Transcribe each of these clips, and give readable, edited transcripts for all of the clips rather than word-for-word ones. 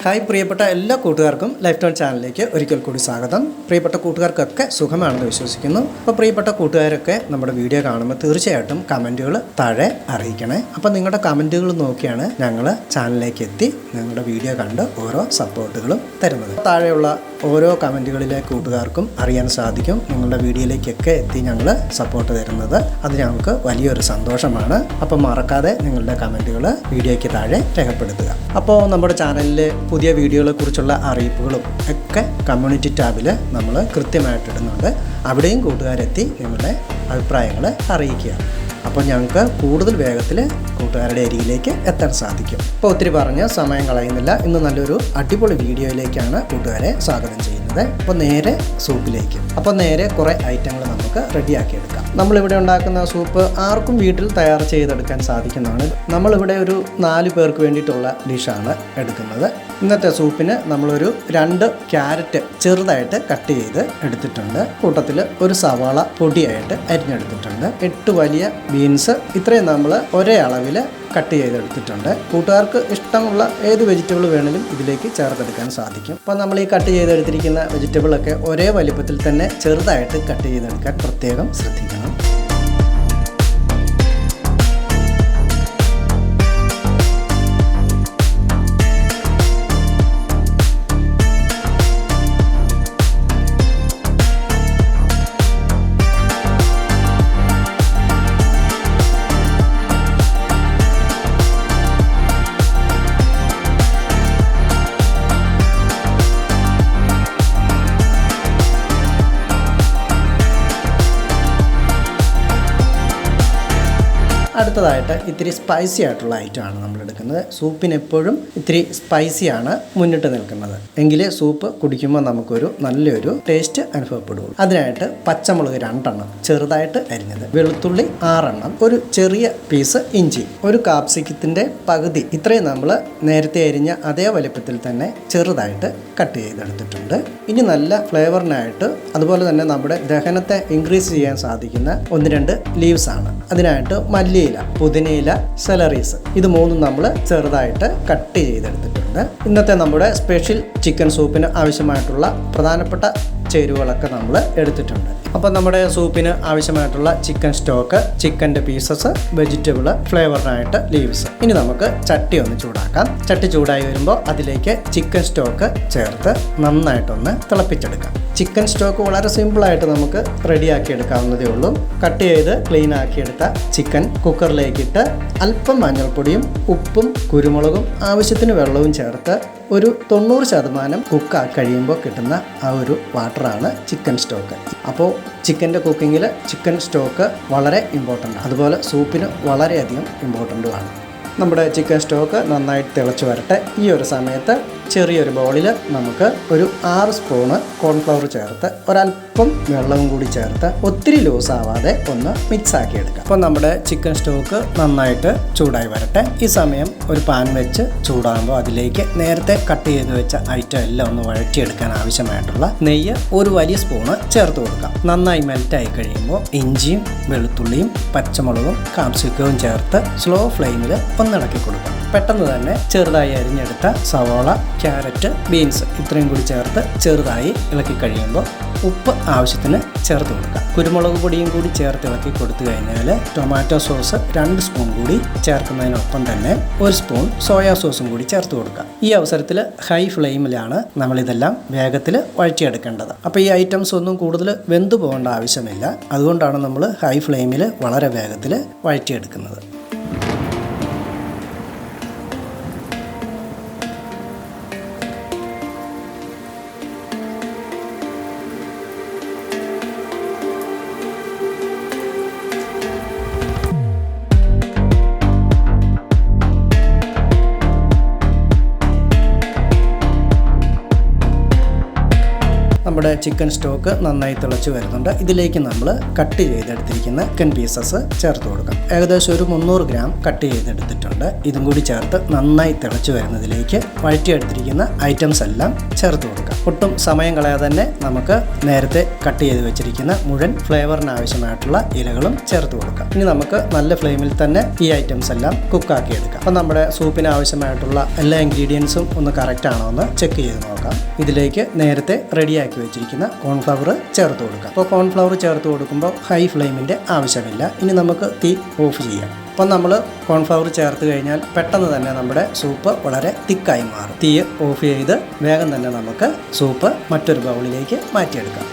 Hi പ്രിയപ്പെട്ട എല്ലാ കൂട്ടുകാർക്കും ലൈഫ് ടൈം ചാനലിലേക്ക് ഒരിക്കൽ കൂടി സ്വാഗതം. പ്രിയപ്പെട്ട കൂട്ടുകാർക്കൊക്കെ സുഖമാണെന്ന് വിശ്വസിക്കുന്നു. അപ്പോൾ പ്രിയപ്പെട്ട കൂട്ടുകാരൊക്കെ നമ്മുടെ വീഡിയോ കാണുമ്പോൾ തീർച്ചയായിട്ടും കമൻറ്റുകൾ താഴെ അറിയിക്കണേ. അപ്പോൾ നിങ്ങളുടെ കമൻറ്റുകൾ നോക്കിയാണ് ഞങ്ങൾ ചാനലിലേക്ക് എത്തി നിങ്ങളുടെ വീഡിയോ കണ്ട് ഓരോ സപ്പോർട്ടുകളും തരുന്നത്. താഴെയുള്ള ഓരോ കമൻറ്റുകളിലെ കൂട്ടുകാർക്കും അറിയാൻ സാധിക്കും നിങ്ങളുടെ വീഡിയോയിലേക്കൊക്കെ എത്തി ഞങ്ങൾ സപ്പോർട്ട് തരുന്നത്. അത് ഞങ്ങൾക്ക് വലിയൊരു സന്തോഷമാണ്. അപ്പോൾ മറക്കാതെ നിങ്ങളുടെ കമൻറ്റുകൾ വീഡിയോയ്ക്ക് താഴെ രേഖപ്പെടുത്തുക. അപ്പോൾ നമ്മുടെ ചാനലിലെ പുതിയ വീഡിയോകളെ കുറിച്ചുള്ള അറിയിപ്പുകളും ഒക്കെ കമ്മ്യൂണിറ്റി ടാബിൽ നമ്മൾ കൃത്യമായിട്ട് ഇടുന്നുണ്ട്. അവിടെയും കൂട്ടുകാരെത്തി നിങ്ങളുടെ അഭിപ്രായങ്ങൾ അറിയിക്കുക. അപ്പോൾ ഞങ്ങൾക്ക് കൂടുതൽ വേഗത്തിൽ കൂട്ടുകാരുടെ അരികിലേക്ക് എത്താൻ സാധിക്കും. അപ്പോൾ ഒത്തിരി പറഞ്ഞ് സമയം കളയുന്നില്ല. ഇന്ന് നല്ലൊരു അടിപൊളി വീഡിയോയിലേക്കാണ് കൂട്ടുകാരെ സ്വാഗതം ചെയ്യുന്നത്. അപ്പോൾ നേരെ സൂപ്പിലേക്ക്. അപ്പോൾ നേരെ കുറേ ഐറ്റങ്ങൾ നമുക്ക് റെഡിയാക്കി എടുക്കാം. നമ്മളിവിടെ ഉണ്ടാക്കുന്ന സൂപ്പ് ആർക്കും വീട്ടിൽ തയ്യാർ ചെയ്തെടുക്കാൻ സാധിക്കുന്നതാണ്. നമ്മളിവിടെ ഒരു 4 പേർക്ക് വേണ്ടിയിട്ടുള്ള ഡിഷാണ് എടുക്കുന്നത്. ഇന്നത്തെ സൂപ്പിന് നമ്മളൊരു 2 ക്യാരറ്റ് ചെറുതായിട്ട് കട്ട് ചെയ്ത് എടുത്തിട്ടുണ്ട്. കൂട്ടത്തിൽ ഒരു സവാള പൊടിയായിട്ട് അരിഞ്ഞെടുത്തിട്ടുണ്ട്. 8 വലിയ ബീൻസ് ഇത്രയും നമ്മൾ ഒരേ അളവിൽ കട്ട് ചെയ്തെടുത്തിട്ടുണ്ട്. കൂട്ടുകാർക്ക് ഇഷ്ടമുള്ള ഏത് വെജിറ്റബിൾ വേണമെങ്കിലും ഇതിലേക്ക് ചേർത്തെടുക്കാൻ സാധിക്കും. അപ്പോൾ നമ്മൾ ഈ കട്ട് ചെയ്തെടുത്തിരിക്കുന്ന വെജിറ്റബിളൊക്കെ ഒരേ വലിപ്പത്തിൽ തന്നെ ചെറുതായിട്ട് കട്ട് ചെയ്തെടുക്കാൻ പ്രത്യേകം ശ്രദ്ധിക്കണം. അടുത്തതായിട്ട് ഇത്തിരി സ്പൈസി ആയിട്ടുള്ള ഐറ്റമാണ് നമ്മൾ എടുക്കുന്നത്. സൂപ്പിന് എപ്പോഴും ഇത്തിരി സ്പൈസിയാണ് മുന്നിട്ട് നിൽക്കുന്നത്. എങ്കിലേ സൂപ്പ് കുടിക്കുമ്പോൾ നമുക്കൊരു നല്ലൊരു ടേസ്റ്റ് അനുഭവപ്പെടുള്ളൂ. അതിനായിട്ട് പച്ചമുളക് 2 എണ്ണം ചെറുതായിട്ട് അരിഞ്ഞത്, വെളുത്തുള്ളി 6 എണ്ണം, ഒരു ചെറിയ പീസ് ഇഞ്ചി, ഒരു കാപ്സിക്കത്തിൻ്റെ പകുതി ഇത്രയും നമ്മൾ നേരത്തെ അരിഞ്ഞ അതേ വലിപ്പത്തിൽ തന്നെ ചെറുതായിട്ട് കട്ട് ചെയ്തെടുത്തിട്ടുണ്ട്. ഇനി നല്ല ഫ്ലേവറിനായിട്ട് അതുപോലെ തന്നെ നമ്മുടെ ദഹനത്തെ ഇൻക്രീസ് ചെയ്യാൻ സാധിക്കുന്ന 1-2 ലീവ്സ് ആണ്. അതിനായിട്ട് മല്ലിയില, പുതിനയില, സെലറീസ് ഇത് 3 നമ്മൾ ചെറുതായിട്ട് കട്ട് ചെയ്തെടുത്തിട്ടുണ്ട്. ഇന്നത്തെ നമ്മുടെ സ്പെഷ്യൽ ചിക്കൻ സൂപ്പിന് ആവശ്യമായിട്ടുള്ള പ്രധാനപ്പെട്ട ചേരുവകളൊക്കെ നമ്മൾ എടുത്തിട്ടുണ്ട്. അപ്പോൾ നമ്മുടെ സൂപ്പിന് ആവശ്യമായിട്ടുള്ള ചിക്കൻ സ്റ്റോക്ക്, ചിക്കൻ്റെ പീസസ്, വെജിറ്റബിൾ, ഫ്ലേവറിനായിട്ട് ലീവ്സ്. ഇനി നമുക്ക് ചട്ടി ഒന്ന് ചൂടാക്കാം. ചട്ടി ചൂടായി വരുമ്പോൾ അതിലേക്ക് ചിക്കൻ സ്റ്റോക്ക് ചേർത്ത് നന്നായിട്ടൊന്ന് തിളപ്പിച്ചെടുക്കാം. ചിക്കൻ സ്റ്റോക്ക് വളരെ സിമ്പിളായിട്ട് നമുക്ക് റെഡിയാക്കി എടുക്കാവുന്നതേ ഉള്ളൂ. കട്ട് ചെയ്ത് ക്ലീൻ ആക്കിയെടുത്ത ചിക്കൻ കുക്കറിലേക്കിട്ട് അല്പം മഞ്ഞൾപ്പൊടിയും ഉപ്പും കുരുമുളകും ആവശ്യത്തിന് വെള്ളവും ചേർത്ത് ഒരു 90% കുക്കാക്കി കഴിയുമ്പോൾ കിട്ടുന്ന ആ ഒരു വാട്ടറാണ് ചിക്കൻ സ്റ്റോക്ക്. അപ്പോൾ ചിക്കൻ്റെ കുക്കിങ്ങിൽ ചിക്കൻ സ്റ്റോക്ക് വളരെ ഇമ്പോർട്ടൻ്റ്. അതുപോലെ സൂപ്പിന് വളരെയധികം ഇമ്പോർട്ടൻറ്റുമാണ്. നമ്മുടെ ചിക്കൻ സ്റ്റോക്ക് നന്നായിട്ട് തിളച്ച് വരട്ടെ. ഈ ഒരു സമയത്ത് ചെറിയൊരു ബൗളിൽ നമുക്ക് ഒരു 6 സ്പൂണ് കോൺഫ്ലവർ ചേർത്ത് ഒരല്പം വെള്ളവും കൂടി ചേർത്ത് ഒത്തിരി ലൂസാവാതെ ഒന്ന് മിക്സ് ആക്കി എടുക്കാം. അപ്പോൾ നമ്മുടെ ചിക്കൻ സ്റ്റോക്ക് നന്നായിട്ട് ചൂടായി വരട്ടെ. ഈ സമയം ഒരു പാൻ വെച്ച് ചൂടാകുമ്പോൾ അതിലേക്ക് നേരത്തെ കട്ട് ചെയ്ത് വെച്ച ഐറ്റം എല്ലാം ഒന്ന് വഴറ്റിയെടുക്കാൻ ആവശ്യമായിട്ടുള്ള നെയ്യ് ഒരു വലിയ സ്പൂണ് ചേർത്ത് കൊടുക്കാം. നന്നായി മെൽറ്റായി കഴിയുമ്പോൾ ഇഞ്ചിയും വെളുത്തുള്ളിയും പച്ചമുളകും കാപ്സിക്കവും ചേർത്ത് സ്ലോ ഫ്ലെയിമിൽ ഒന്നിളക്കി കൊടുക്കാം. പെട്ടെന്ന് തന്നെ ചെറുതായി അരിഞ്ഞെടുത്ത സവാള, ക്യാരറ്റ്, ബീൻസ് ഇത്രയും കൂടി ചേർത്ത് ചെറുതായി ഇളക്കി കഴിയുമ്പോൾ ഉപ്പ് ആവശ്യത്തിന് ചേർത്ത് കൊടുക്കാം. കുരുമുളക് പൊടിയും കൂടി ചേർത്ത് ഇളക്കി കൊടുത്തു കഴിഞ്ഞാൽ ടൊമാറ്റോ സോസ് 2 സ്പൂൺ കൂടി ചേർക്കുന്നതിനൊപ്പം തന്നെ 1 സ്പൂൺ സോയാ സോസും കൂടി ചേർത്ത് കൊടുക്കാം. ഈ അവസരത്തിൽ ഹൈ ഫ്ലെയിമിലാണ് നമ്മളിതെല്ലാം വേഗത്തിൽ വഴറ്റിയെടുക്കേണ്ടത്. അപ്പോൾ ഈ ഐറ്റംസ് ഒന്നും കൂടുതൽ വെന്തു പോകേണ്ട ആവശ്യമില്ല. അതുകൊണ്ടാണ് നമ്മൾ ഹൈ ഫ്ലെയിമിൽ വളരെ വേഗത്തിൽ വഴറ്റിയെടുക്കുന്നത്. നമ്മുടെ ചിക്കൻ സ്റ്റോക്ക് നന്നായി തിളച്ച് വരുന്നുണ്ട്. ഇതിലേക്ക് നമ്മൾ കട്ട് ചെയ്തെടുത്തിരിക്കുന്ന ചിക്കൻ പീസസ് ചേർത്ത് കൊടുക്കാം. ഏകദേശം ഒരു 300 ഗ്രാം കട്ട് ചെയ്തെടുത്തിട്ടുണ്ട്. ഇതും കൂടി ചേർത്ത് നന്നായി തിളച്ച് വരുന്നതിലേക്ക് വഴറ്റിയെടുത്തിരിക്കുന്ന ഐറ്റംസ് എല്ലാം ചേർത്ത് കൊടുക്കാം. ഒട്ടും സമയം കളയാതെ തന്നെ നമുക്ക് നേരത്തെ കട്ട് ചെയ്ത് വെച്ചിരിക്കുന്ന മുഴുവൻ ഫ്ലേവറിന് ആവശ്യമായിട്ടുള്ള ഇലകളും ചേർത്ത് കൊടുക്കാം. ഇനി നമുക്ക് നല്ല ഫ്ലെയിമിൽ തന്നെ ഈ ഐറ്റംസ് എല്ലാം കുക്കാക്കി എടുക്കാം. അപ്പം നമ്മുടെ സൂപ്പിന് ആവശ്യമായിട്ടുള്ള എല്ലാ ഇൻഗ്രീഡിയൻസും ഒന്ന് കറക്റ്റ് ആണോ എന്ന് ചെക്ക് ചെയ്ത് നോക്കാം. ഇതിലേക്ക് നേരത്തെ റെഡിയാക്കി വെച്ചിരിക്കുന്ന കോൺഫ്ലവർ ചേർത്ത് കൊടുക്കാം. അപ്പോൾ കോൺഫ്ലവർ ചേർത്ത് കൊടുക്കുമ്പോൾ ഹൈ ഫ്ലെയിമിൻ്റെ ആവശ്യമില്ല. ഇനി നമുക്ക് തീ ഓഫ് ചെയ്യാം. അപ്പം നമ്മൾ കോൺഫ്ലവർ ചേർത്ത് കഴിഞ്ഞാൽ പെട്ടെന്ന് തന്നെ നമ്മുടെ സൂപ്പ് വളരെ തിക്കായി മാറും. തീ ഓഫ് ചെയ്ത് വേഗം തന്നെ നമുക്ക് സൂപ്പ് മറ്റൊരു ബൗളിലേക്ക് മാറ്റിയെടുക്കാം.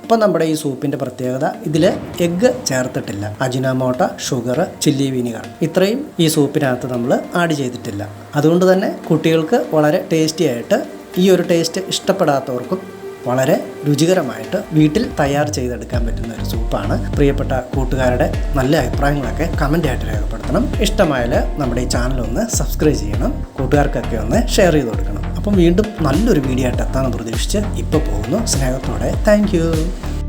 ഇപ്പോൾ നമ്മുടെ ഈ സൂപ്പിൻ്റെ പ്രത്യേകത ഇതിൽ എഗ്ഗ് ചേർത്തിട്ടില്ല. അജിനോമോട്ട, ഷുഗർ, ചില്ലി വിനിഗർ ഇത്രയും ഈ സൂപ്പിനകത്ത് നമ്മൾ ആഡ് ചെയ്തിട്ടില്ല. അതുകൊണ്ട് തന്നെ കുട്ടികൾക്ക് വളരെ ടേസ്റ്റി ആയിട്ട് ഈ ഒരു ടേസ്റ്റ് ഇഷ്ടപ്പെടാത്തവർക്കും വളരെ രുചികരമായിട്ട് വീട്ടിൽ തയ്യാർ ചെയ്തെടുക്കാൻ പറ്റുന്ന ഒരു സൂപ്പാണ്. പ്രിയപ്പെട്ട കൂട്ടുകാരുടെ നല്ല അഭിപ്രായങ്ങളൊക്കെ കമൻ്റായിട്ട് രേഖപ്പെടുത്തണം. ഇഷ്ടമായാൽ നമ്മുടെ ഈ ചാനൽ ഒന്ന് സബ്സ്ക്രൈബ് ചെയ്യണം. കൂട്ടുകാർക്കൊക്കെ ഒന്ന് ഷെയർ ചെയ്ത് കൊടുക്കണം. അപ്പം വീണ്ടും നല്ലൊരു വീഡിയോ ആയിട്ട് എത്താമെന്ന് പ്രതീക്ഷിച്ച് ഇപ്പോൾ പോകുന്നു. സ്നേഹത്തോടെ താങ്ക് യു.